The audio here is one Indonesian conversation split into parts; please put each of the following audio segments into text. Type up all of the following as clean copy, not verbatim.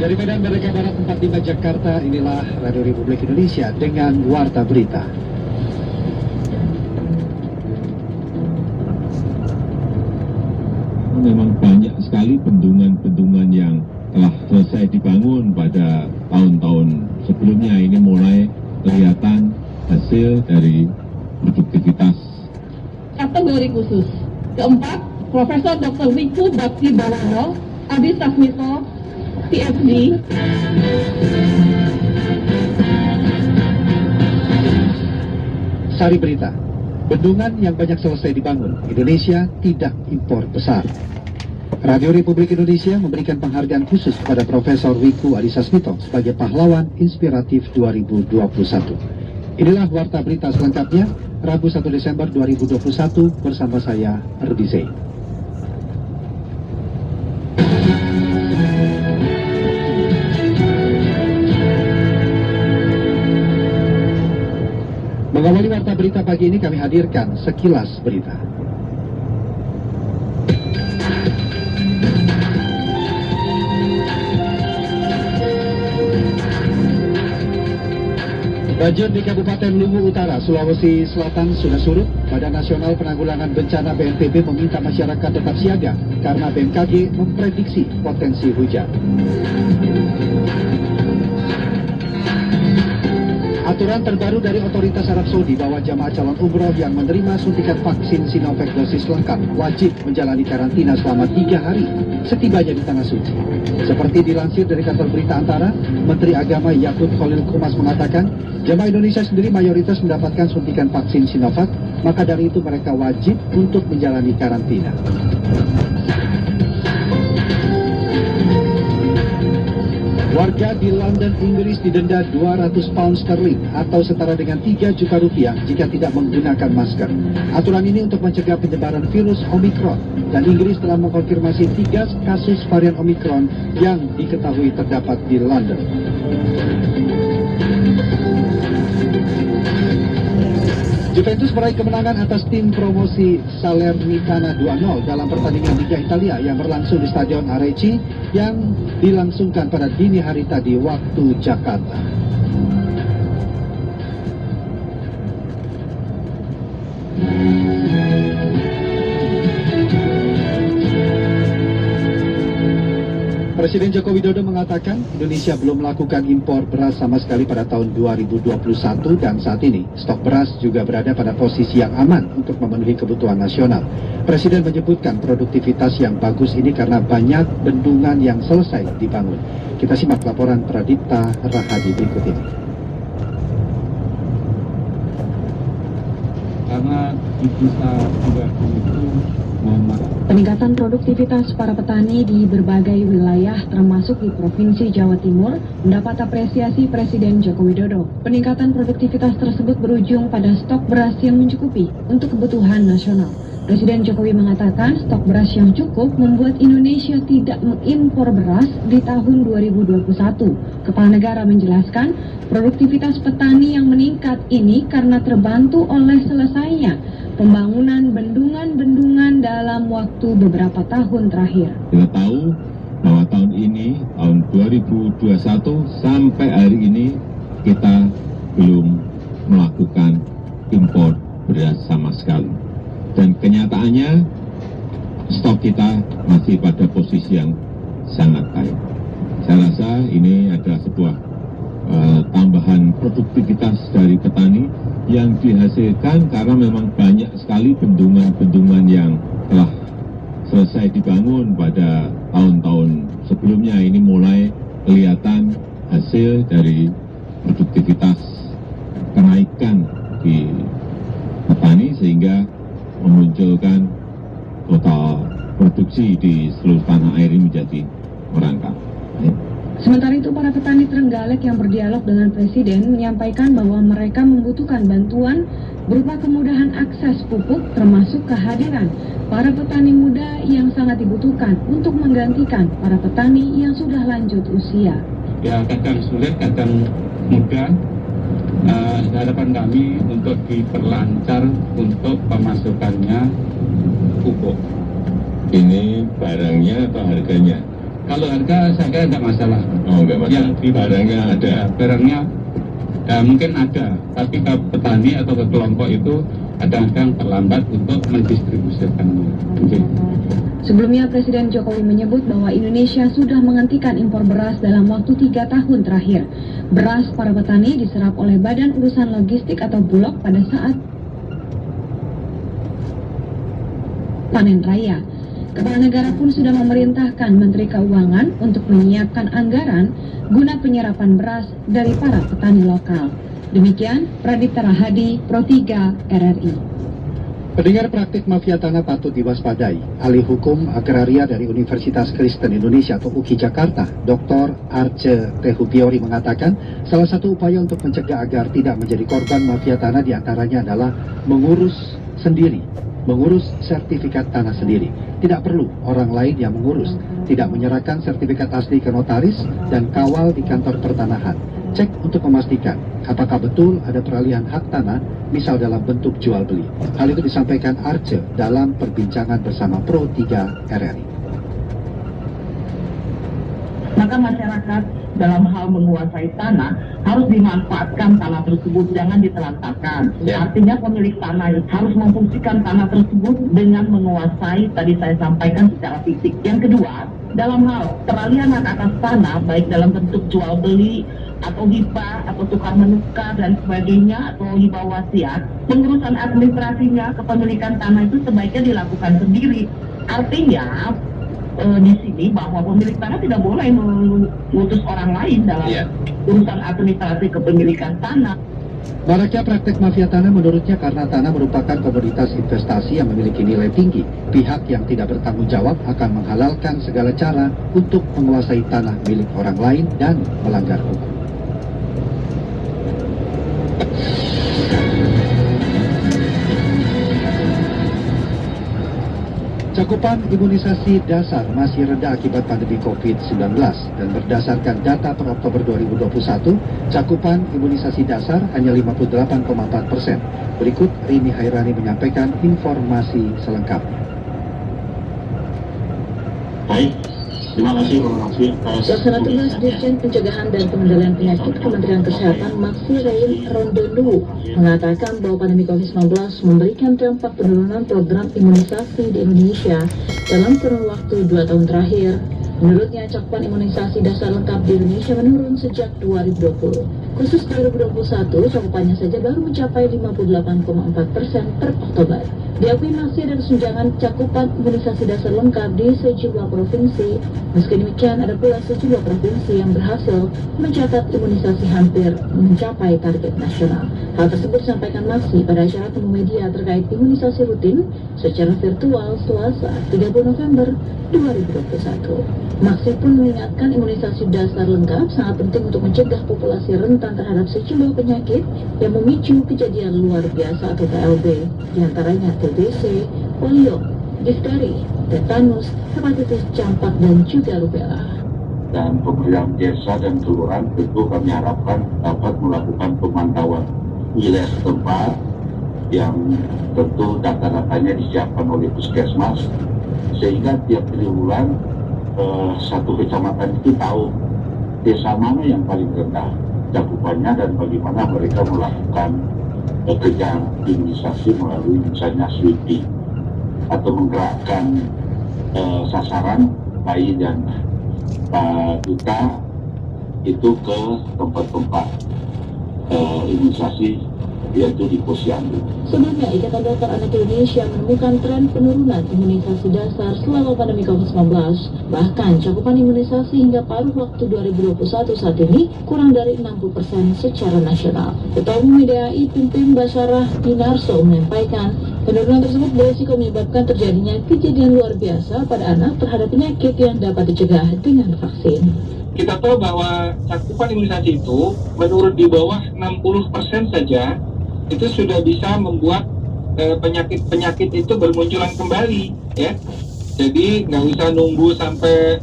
Dari Medan Merdeka Barat 45 Jakarta, inilah Radio Republik Indonesia dengan Warta Berita. Memang banyak sekali bendungan-bendungan yang telah selesai dibangun pada tahun-tahun sebelumnya. Ini mulai kelihatan hasil dari produktivitas. Kategori khusus. Keempat, Profesor Dr. Wiku Bakti Bawono, Adi Sasmito, PhD. Sari Berita. Bendungan yang banyak selesai dibangun, Indonesia tidak impor besar. Radio Republik Indonesia memberikan penghargaan khusus kepada Profesor Wiku Adi Sasmito sebagai pahlawan inspiratif 2021. Inilah Warta Berita selengkapnya, Rabu 1 Desember 2021 bersama saya, Rudi Zey. Mengawali Warta Berita pagi ini kami hadirkan sekilas berita. Banjir di Kabupaten Luwu Utara, Sulawesi Selatan sudah surut. Badan Nasional Penanggulangan Bencana BNPB meminta masyarakat tetap siaga karena BMKG memprediksi potensi hujan. Aturan terbaru dari otoritas Arab Saudi bahwa jamaah calon umroh yang menerima suntikan vaksin Sinovac dosis lengkap wajib menjalani karantina selama 3 hari setibanya di Tanah Suci. Seperti dilansir dari kantor berita Antara, Menteri Agama Yakut Khalil Qumas mengatakan, jamaah Indonesia sendiri mayoritas mendapatkan suntikan vaksin Sinovac, maka dari itu mereka wajib untuk menjalani karantina. Warga di London, Inggris didenda 200 pound sterling atau setara dengan 3 juta rupiah jika tidak menggunakan masker. Aturan ini untuk mencegah penyebaran virus Omicron, dan Inggris telah mengkonfirmasi 3 kasus varian Omicron yang diketahui terdapat di London. Juventus meraih kemenangan atas tim promosi Salernitana 2-0 dalam pertandingan Liga Italia yang berlangsung di Stadion Areci yang dilangsungkan pada dini hari tadi waktu Jakarta. Presiden Joko Widodo mengatakan Indonesia belum melakukan impor beras sama sekali pada tahun 2021 dan saat ini stok beras juga berada pada posisi yang aman untuk memenuhi kebutuhan nasional. Presiden menyebutkan produktivitas yang bagus ini karena banyak bendungan yang selesai dibangun. Kita simak laporan Pradipta Rahadi berikut ini. Karena bisa juga itu peningkatan produktivitas para petani di berbagai wilayah termasuk di Provinsi Jawa Timur mendapat apresiasi Presiden Joko Widodo. Peningkatan produktivitas tersebut berujung pada stok beras yang mencukupi untuk kebutuhan nasional. Presiden Jokowi mengatakan stok beras yang cukup membuat Indonesia tidak mengimpor beras di tahun 2021. Kepala negara menjelaskan produktivitas petani yang meningkat ini karena terbantu oleh selesainya pembangunan bendungan-bendungan dalam waktu beberapa tahun terakhir. Kita tahu bahwa tahun ini, tahun 2021 sampai hari ini kita belum melakukan impor beras sama sekali. Dan kenyataannya stok kita masih pada posisi yang sangat baik. Saya rasa ini adalah sebuah tambahan produktivitas dari petani yang dihasilkan karena memang banyak sekali bendungan-bendungan yang telah selesai dibangun pada tahun-tahun sebelumnya. Ini mulai kelihatan hasil dari produktivitas kenaikan di petani sehingga memunculkan total produksi di seluruh tanah air ini menjadi merangkak. Sementara itu, para petani Trenggalek yang berdialog dengan Presiden menyampaikan bahwa mereka membutuhkan bantuan berupa kemudahan akses pupuk termasuk kehadiran para petani muda yang sangat dibutuhkan untuk menggantikan para petani yang sudah lanjut usia. ya kadang sulit, kadang mudah. Harapan kami untuk diperlancar untuk pemasukannya pupuk. Ini barangnya atau harganya? Kalau harga saya kira tidak masalah. Oh, enggak masalah. Yang di Barangnya ada. Ya, barangnya mungkin ada, tapi ke petani atau ke kelompok itu kadang-kadang terlambat untuk mendistribusikannya. Okay. Sebelumnya, Presiden Jokowi menyebut bahwa Indonesia sudah menghentikan impor beras dalam waktu 3 tahun terakhir. Beras para petani diserap oleh Badan Urusan Logistik atau Bulog pada saat panen raya. Kepala negara pun sudah memerintahkan Menteri Keuangan untuk menyiapkan anggaran guna penyerapan beras dari para petani lokal. Demikian, Pradipta Rahadi, Pro 3 RRI. Pendengar, praktik mafia tanah patut diwaspadai. Ahli hukum agraria dari Universitas Kristen Indonesia atau UKI Jakarta, Dr. Arce Tehupiori mengatakan salah satu upaya untuk mencegah agar tidak menjadi korban mafia tanah diantaranya adalah mengurus sendiri, mengurus sertifikat tanah sendiri. Tidak perlu orang lain yang mengurus, tidak menyerahkan sertifikat asli ke notaris dan kawal di kantor pertanahan. Cek untuk memastikan apakah betul ada peralihan hak tanah, misal dalam bentuk jual beli. Hal itu disampaikan Arce dalam perbincangan bersama Pro 3 RRI. Maka masyarakat dalam hal menguasai tanah harus dimanfaatkan tanah tersebut, jangan ditelantarkan. Artinya pemilik tanah harus memfungsikan tanah tersebut dengan menguasai, tadi saya sampaikan secara fisik. Yang kedua, dalam hal peralihan hak atas tanah, baik dalam bentuk jual beli atau hibah atau tukar menukar dan sebagainya atau hibah wasiat, pengurusan administrasinya, kepemilikan tanah itu sebaiknya dilakukan sendiri. Artinya di sini bahwa pemilik tanah tidak boleh mengutus orang lain dalam urusan administrasi kepemilikan tanah. Maraknya praktek mafia tanah menurutnya karena tanah merupakan komoditas investasi yang memiliki nilai tinggi. Pihak yang tidak bertanggung jawab akan menghalalkan segala cara untuk menguasai tanah milik orang lain dan melanggar hukum. Cakupan imunisasi dasar masih rendah akibat pandemi COVID-19 dan berdasarkan data per Oktober 2021, cakupan imunisasi dasar hanya 58,4%. Berikut Rini Hairani menyampaikan informasi selengkapnya. Baik, terima kasih. Pelaksana tugas Dirjen Pencegahan dan Pengendalian Penyakit Kementerian Kesehatan Maksi Rein Rondonu mengatakan bahwa pandemi COVID-19 memberikan dampak penurunan program imunisasi di Indonesia dalam kurun waktu 2 tahun terakhir. Menurutnya, cakupan imunisasi dasar lengkap di Indonesia menurun sejak 2020. Khusus 2021, cakupannya saja baru mencapai 58,4% per Oktober. Diakui masih ada kesenjangan cakupan imunisasi dasar lengkap di sejumlah provinsi. Meski demikian, ada pula sejumlah provinsi yang berhasil mencatat imunisasi hampir mencapai target nasional. Hal tersebut disampaikan Maksi pada acara temu media terkait imunisasi rutin secara virtual Selasa 30 November 2021. Maksi pun mengingatkan imunisasi dasar lengkap sangat penting untuk mencegah populasi rentan terhadap sejumlah penyakit yang memicu kejadian luar biasa atau KLB, diantaranya TBC, polio, difteri, tetanus, hepatitis campak, dan juga rubella. Dan pemerintah desa dan kelurahan tentu kami harapkan dapat melakukan pemantauan wilayah setempat yang tentu data-datanya disiapkan oleh Puskesmas, sehingga tiap triwulan satu kecamatan itu tahu desa mana yang paling rendah cakupannya dan bagaimana mereka melakukan kegiatan imunisasi melalui misalnya sweeping atau menggerakkan sasaran bayi dan duta itu ke tempat-tempat imunisasi yaitu di Posyandu. Sebelumnya, Ikatan Dokter Anak Indonesia menemukan tren penurunan imunisasi dasar selama pandemi COVID-19. Bahkan, cakupan imunisasi hingga paruh waktu 2021 saat ini kurang dari 60% secara nasional. Ketua Umum IDAI Pimpin Basarah Dinarso menyampaikan, penurunan tersebut beresiko menyebabkan terjadinya kejadian luar biasa pada anak terhadap penyakit yang dapat dicegah dengan vaksin. Kita tahu bahwa cakupan imunisasi itu menurun di bawah 60% saja, itu sudah bisa membuat penyakit-penyakit itu bermunculan kembali, ya. Jadi nggak usah nunggu sampai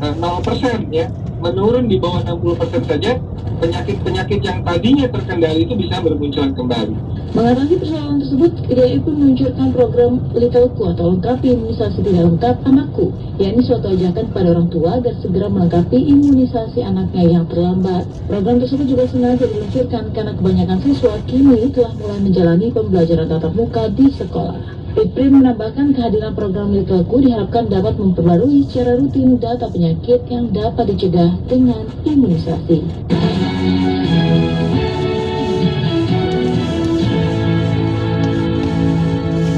0%, ya. Menurun di bawah 60% saja, penyakit-penyakit yang tadinya terkendali itu bisa bermunculan kembali. Mengatasi persoalan tersebut, IDAI pun meluncurkan program Littleku atau lengkapi imunisasi tidak lengkap anakku, yakni suatu ajakan kepada orang tua agar segera melengkapi imunisasi anaknya yang terlambat. Program tersebut juga sengaja diluncurkan karena kebanyakan siswa kini telah mulai menjalani pembelajaran tatap muka di sekolah. Iprin menambahkan kehadiran program Littleku diharapkan dapat memperbarui secara rutin data penyakit yang dapat dicegah dengan imunisasi.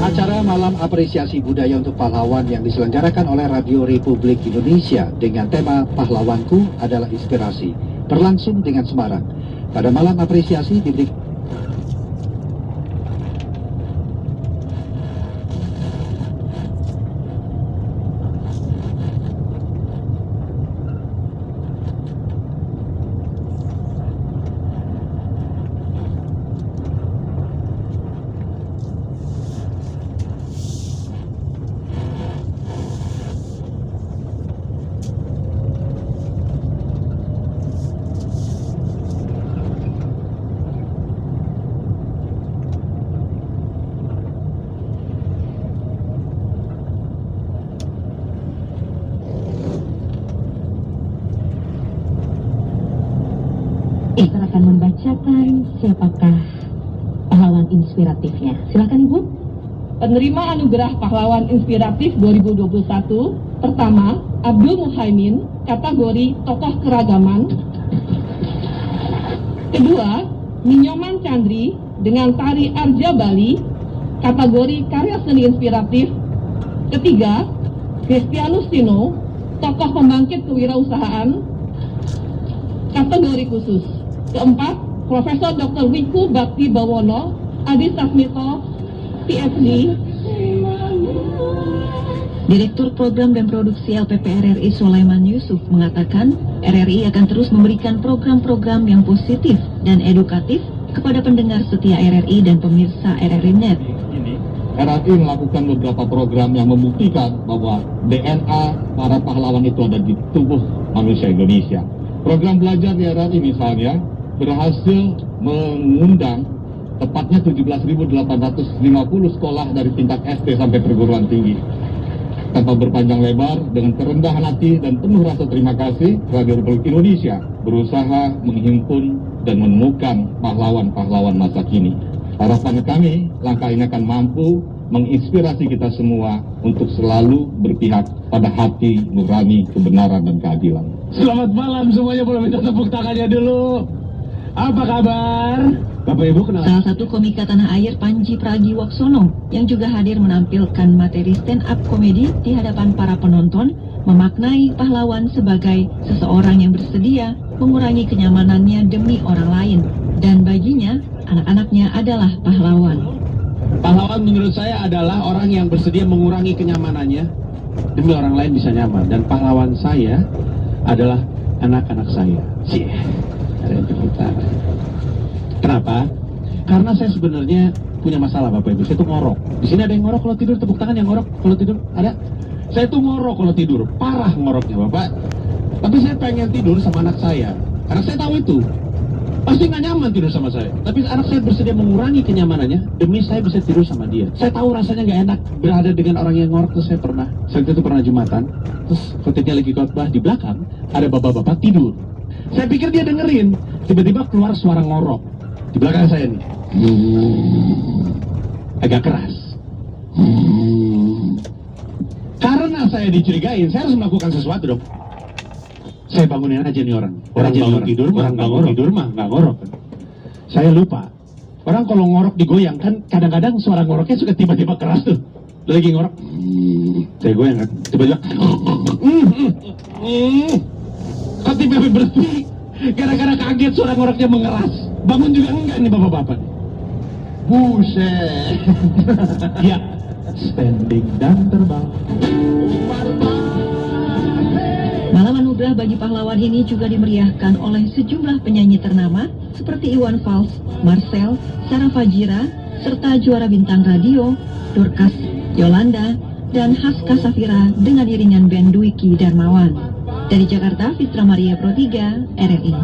Acara Malam Apresiasi Budaya untuk Pahlawan yang diselenggarakan oleh Radio Republik Indonesia dengan tema Pahlawanku adalah Inspirasi berlangsung dengan semarak. Pada malam apresiasi diberi Kita akan membacakan siapakah pahlawan inspiratifnya. Silakan Ibu. Penerima Anugerah Pahlawan Inspiratif 2021, pertama, Abdul Muhaimin, kategori Tokoh Keragaman. Kedua, Minyoman Chandri dengan Tari Arja Bali, kategori Karya Seni Inspiratif. Ketiga, Kristianus Tino, Tokoh Pembangkit Kewirausahaan, kategori khusus. Keempat, Profesor Dr. Wiku Bakti Bawono, Adi Sasmito, PhD. Direktur Program dan Produksi LPP RRI Sulaiman Yusuf mengatakan RRI akan terus memberikan program-program yang positif dan edukatif kepada pendengar setia RRI dan pemirsa RRI Net. RRI melakukan beberapa program yang membuktikan bahwa DNA para pahlawan itu ada di tubuh manusia Indonesia. Program belajar di RRI misalnya berhasil mengundang tepatnya 17.850 sekolah dari tingkat SD sampai perguruan tinggi. Tanpa berpanjang lebar, dengan kerendahan hati dan penuh rasa terima kasih, Radio Republik Indonesia berusaha menghimpun dan menemukan pahlawan-pahlawan masa kini. Harapan kami, langkah ini akan mampu menginspirasi kita semua untuk selalu berpihak pada hati nurani kebenaran dan keadilan. Selamat malam semuanya, boleh minta tepuk tangannya dulu. Apa kabar? Bapak Ibu kenal? Salah satu komika tanah air Panji Pragiwaksono yang juga hadir menampilkan materi stand up komedi di hadapan para penonton memaknai pahlawan sebagai seseorang yang bersedia mengurangi kenyamanannya demi orang lain, dan baginya anak-anaknya adalah pahlawan. Pahlawan menurut saya adalah orang yang bersedia mengurangi kenyamanannya demi orang lain bisa nyaman, dan pahlawan saya adalah anak-anak saya. Kenapa? Karena saya sebenarnya punya masalah Bapak Ibu. Saya tuh ngorok. Di sini ada yang ngorok kalau tidur, tepuk tangan yang ngorok kalau tidur. Ada? Saya tuh ngorok kalau tidur, parah ngoroknya Bapak. Tapi saya pengen tidur sama anak saya, karena saya tahu itu pasti nggak nyaman tidur sama saya. Tapi anak saya bersedia mengurangi kenyamanannya demi saya bisa tidur sama dia. Saya tahu rasanya nggak enak berada dengan orang yang ngorok. Terus saya pernah Jumatan, terus khotibnya lagi khotbah, di belakang ada bapak-bapak tidur. Saya pikir dia dengerin, tiba-tiba keluar suara ngorok di belakang saya nih, agak keras. Karena saya dicurigain, saya harus melakukan sesuatu dong. Saya bangunin aja nih orang bangun tidur mah nggak ngorok. Saya lupa, orang kalau ngorok digoyang kan kadang-kadang suara ngoroknya suka tiba-tiba keras tuh. Lagi ngorok, saya goyang kan, tiba-tiba kok tiba-tiba berhenti, gara-gara kaget suara ngoroknya mengeras. Bangun juga enggak nih bapak-bapak. Buset. Ya, standing dan terbang. Malam anugerah bagi pahlawan ini juga dimeriahkan oleh sejumlah penyanyi ternama seperti Iwan Fals, Marcel, Sarah Fajira, serta juara bintang radio, Dorcas, Yolanda, dan Haska Safira dengan iringan band Dwiki Darmawan. Dari Jakarta, Fitra Maria Pro 3, RRI.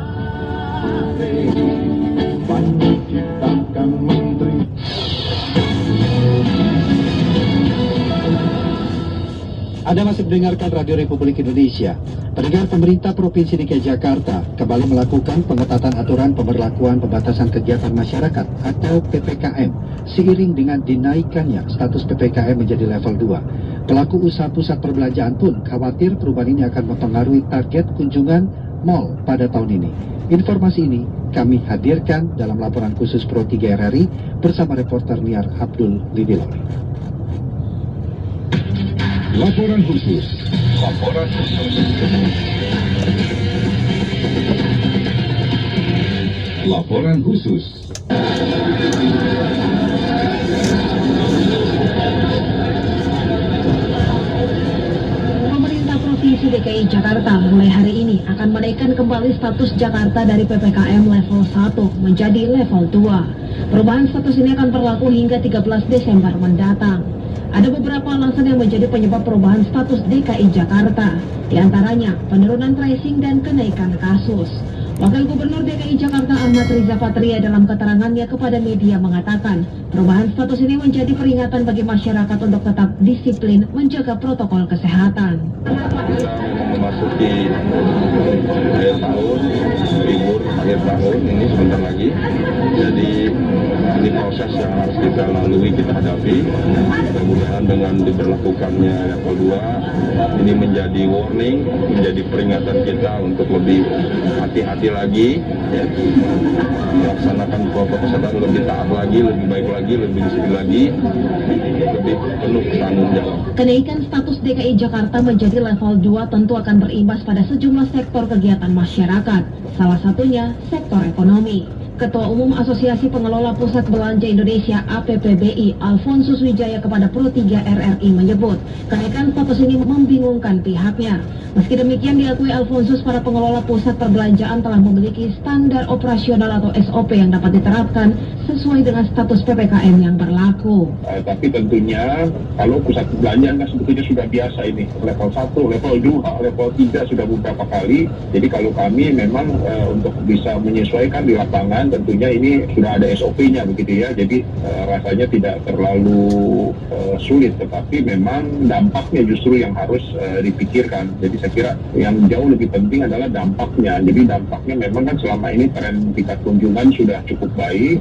Anda masih mendengarkan Radio Republik Indonesia. Pendengar, pemerintah Provinsi DKI Jakarta kembali melakukan pengetatan aturan pemberlakuan pembatasan kegiatan masyarakat atau PPKM seiring dengan dinaikannya status PPKM menjadi level 2. Pelaku usaha pusat perbelanjaan pun khawatir perubahan ini akan mempengaruhi target kunjungan mal pada tahun ini. Informasi ini kami hadirkan dalam laporan khusus Pro 3 RRI bersama reporter Niar Abdul Lidiloli. Laporan khusus. Laporan khusus. Pemerintah Provinsi DKI Jakarta mulai hari ini akan menaikkan kembali status Jakarta dari PPKM level 1 menjadi level 2. Perubahan status ini akan berlaku hingga 13 Desember mendatang. Ada beberapa alasan yang menjadi penyebab perubahan status DKI Jakarta, di antaranya penurunan tracing dan kenaikan kasus. Wakil Gubernur DKI Jakarta Ahmad Riza Patria dalam keterangannya kepada media mengatakan, perubahan status ini menjadi peringatan bagi masyarakat untuk tetap disiplin menjaga protokol kesehatan. Kita memasuki akhir tahun, libur akhir tahun ini sebentar lagi. Jadi ini proses yang harus kita lalui, kita hadapi. Mudah-mudahan dengan diberlakukannya level 2 ini menjadi warning, menjadi peringatan kita untuk lebih hati-hati lagi, ya, melaksanakan protokol kesehatan lebih taat lagi, lebih baik lagi, lebih disiplin lagi, lebih penuh tanggung jawab. Kenaikan status DKI Jakarta menjadi level 2 tentu akan berimbas pada sejumlah sektor kegiatan masyarakat, salah satunya sektor ekonomi. Ketua Umum Asosiasi Pengelola Pusat Belanja Indonesia APPBI Alfonsus Wijaya kepada Pro 3 RRI menyebut kenaikan status ini membingungkan pihaknya. Meski demikian diakui Alfonsus, para pengelola pusat perbelanjaan telah memiliki standar operasional atau SOP yang dapat diterapkan sesuai dengan status PPKM yang berlaku. Tapi tentunya kalau pusat perbelanjaan kan sebetulnya sudah biasa ini, level 1, level 2, level 3 sudah beberapa kali. Jadi kalau kami memang untuk bisa menyesuaikan di lapangan, tentunya ini sudah ada SOP-nya begitu ya. Jadi rasanya tidak terlalu sulit, tetapi memang dampaknya justru yang harus dipikirkan. Jadi saya kira yang jauh lebih penting adalah dampaknya. Jadi dampaknya memang kan selama ini tren tingkat kunjungan sudah cukup baik,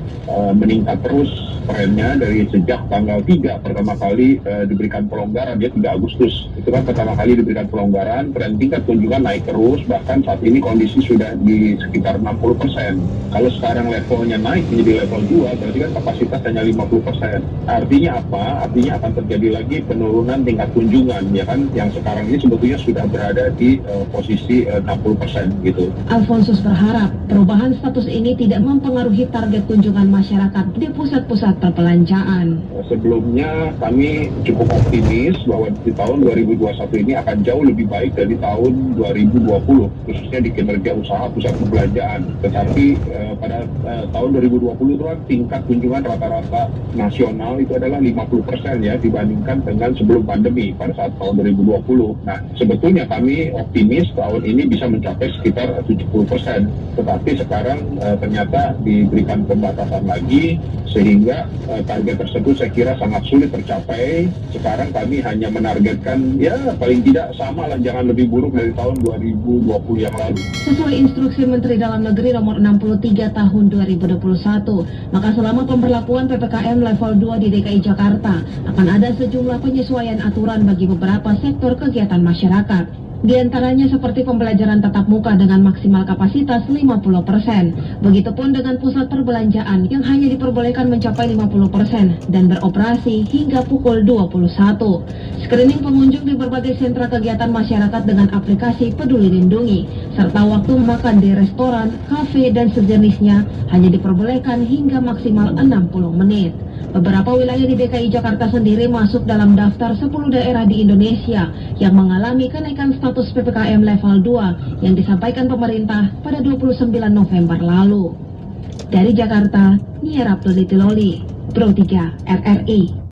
meningkat terus trennya dari sejak tanggal 3 pertama kali diberikan pelonggaran, ya 3 Agustus itu kan pertama kali diberikan pelonggaran, tren tingkat kunjungan naik terus, bahkan saat ini kondisi sudah di sekitar 60%. Kalau sekarang levelnya naik menjadi level 2, berarti kan kapasitas hanya 50%. Artinya apa? Artinya akan terjadi lagi penurunan tingkat kunjungan, ya kan, yang sekarang ini sebetulnya sudah berada di posisi 60% gitu. Alfonsus berharap perubahan status ini tidak mempengaruhi target kunjungan masyarakat di pusat-pusat perbelanjaan. Sebelumnya kami cukup optimis bahwa di tahun 2021 ini akan jauh lebih baik dari tahun 2020, khususnya di kinerja usaha pusat perbelanjaan. Tetapi pada tahun 2020 itu kan tingkat kunjungan rata-rata nasional itu adalah 50% ya dibandingkan dengan sebelum pandemi pada saat tahun 2020. Nah, sebetulnya kami optimis tahun ini bisa mencapai sekitar 70%. Tetapi sekarang ternyata diberikan pembatasan lagi sehingga target tersebut saya kira sangat sulit tercapai. Sekarang kami hanya menargetkan ya paling tidak sama lah, jangan lebih buruk dari tahun 2020 yang lalu. Sesuai instruksi Menteri Dalam Negeri nomor 63 tahun 2021, maka selama pemberlakuan PPKM level 2 di DKI Jakarta akan ada sejumlah penyesuaian aturan bagi beberapa sektor kegiatan masyarakat. Di antaranya seperti pembelajaran tatap muka dengan maksimal kapasitas 50%. Begitupun dengan pusat perbelanjaan yang hanya diperbolehkan mencapai 50% dan beroperasi hingga pukul 21. Screening pengunjung di berbagai sentra kegiatan masyarakat dengan aplikasi Peduli Lindungi, serta waktu makan di restoran, kafe, dan sejenisnya hanya diperbolehkan hingga maksimal 60 menit. Beberapa wilayah di DKI Jakarta sendiri masuk dalam daftar 10 daerah di Indonesia yang mengalami kenaikan status PPKM level 2 yang disampaikan pemerintah pada 29 November lalu. Dari Jakarta, Niar Abdul Lidiloli, Pro 3 RRI.